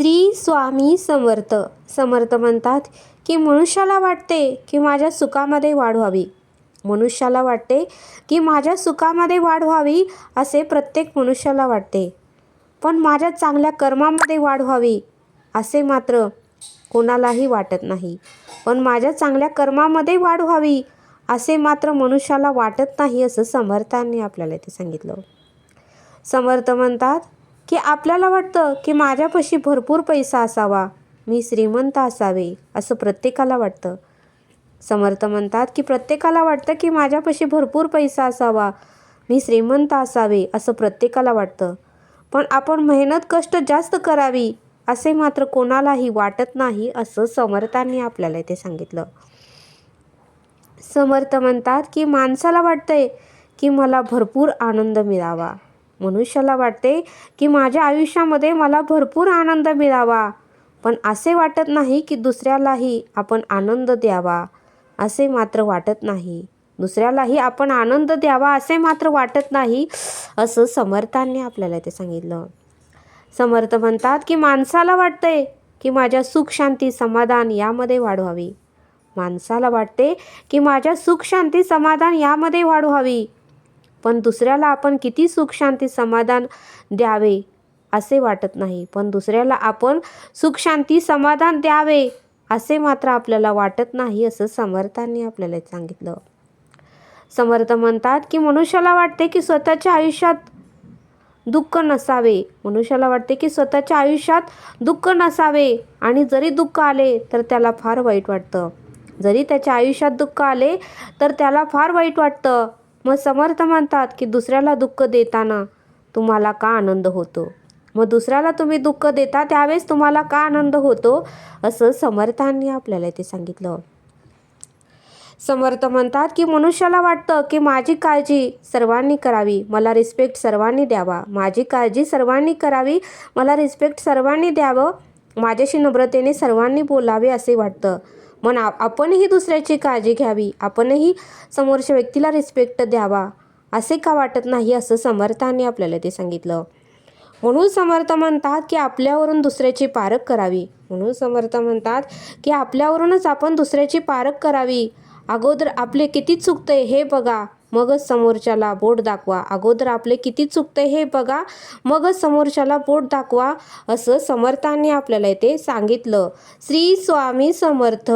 श्री स्वामी समर्थ. समर्थ म्हणतात की मनुष्याला वाटते की माझ्या सुखामध्ये वाढ व्हावी. मनुष्याला वाटते की माझ्या सुखामध्ये वाढ व्हावी असे प्रत्येक मनुष्याला वाटते. पण माझ्या चांगल्या कर्मामध्ये वाढ व्हावी असे मात्र कोणालाही वाटत नाही. पण माझ्या चांगल्या कर्मामध्ये वाढ व्हावी असे मात्र मनुष्याला वाटत नाही, असं समर्थांनी आपल्याला इथे सांगितलं. समर्थ म्हणतात की आपल्याला वाटतं की माझ्यापाशी भरपूर पैसा असावा, मी श्रीमंत असावे असं प्रत्येकाला वाटतं. समर्थ म्हणतात की प्रत्येकाला वाटतं की माझ्यापाशी भरपूर पैसा असावा, मी श्रीमंत असावे असं प्रत्येकाला वाटतं. पण आपण मेहनत कष्ट जास्त करावी असे मात्र कोणालाही वाटत नाही, असं समर्थांनी आपल्याला इथे सांगितलं. समर्थ म्हणतात की माणसाला वाटते की मला भरपूर आनंद मिळावा. मनुष्याला वाटते की माझ्या आयुष्यामध्ये मला भरपूर आनंद मिळावा. पण असे वाटत नाही की दुसऱ्यालाही आपण आनंद द्यावा असे मात्र वाटत नाही. दुसऱ्यालाही आपण आनंद द्यावा असे मात्र वाटत नाही, असं समर्थांनी आपल्याला ते सांगितलं. समर्थ म्हणतात की माणसाला वाटते की माझ्या सुख शांती समाधान यामध्ये वाढ व्हावी. माणसाला वाटते की माझ्या सुख शांती समाधान यामध्ये वाढ व्हावी. पण दुसऱ्याला आपण किती सुख शांती समाधान द्यावे असे वाटत नाही. पण दुसऱ्याला आपण सुख शांती समाधान द्यावे असे मात्र आपल्याला वाटत नाही, असं समर्थांनी आपल्याला सांगितलं. समर्थ म्हणतात की मनुष्याला वाटते की स्वतःच्या आयुष्यात दुःख नसावे. मनुष्याला वाटते की स्वतःच्या आयुष्यात दुःख नसावे आणि जरी दुःख आले तर त्याला फार वाईट वाटतं. जरी त्याच्या आयुष्यात दुःख आले तर त्याला फार वाईट वाटतं. मग समर्थ म्हणतात की दुसऱ्याला दुःख देताना तुम्हाला का आनंद होतो? मग दुसऱ्याला तुम्ही दुःख देता त्यावेळेस तुम्हाला का आनंद होतो, असं समर्थांनी आपल्याला इथे सांगितलं. समर्थ म्हणतात की मनुष्याला वाटतं की माझी काळजी सर्वांनी करावी, मला रिस्पेक्ट सर्वांनी द्यावा. माझी काळजी सर्वांनी करावी, मला रिस्पेक्ट सर्वांनी द्यावं, माझ्याशी नम्रतेने सर्वांनी बोलावे असे वाटतं. मग आपणही दुसऱ्याची काळजी घ्यावी, आपणही समोरच्या व्यक्तीला रिस्पेक्ट द्यावा असे का वाटत नाही, असं समर्थांनी आपल्याला ते सांगितलं. म्हणून समर्थ म्हणतात की आपल्यावरून दुसऱ्याची पारख करावी. म्हणून समर्थ म्हणतात की आपल्यावरूनच आपण दुसऱ्याची पारख करावी. अगोदर आपले किती चुकते हे बघा, मगच समोरच्याला बोट दाखवा. अगोदर आपले किती चुकते हे बघा, मगच समोरच्याला बोट दाखवा, असं समर्थांनी आपल्याला इथे सांगितलं. श्री स्वामी समर्थ.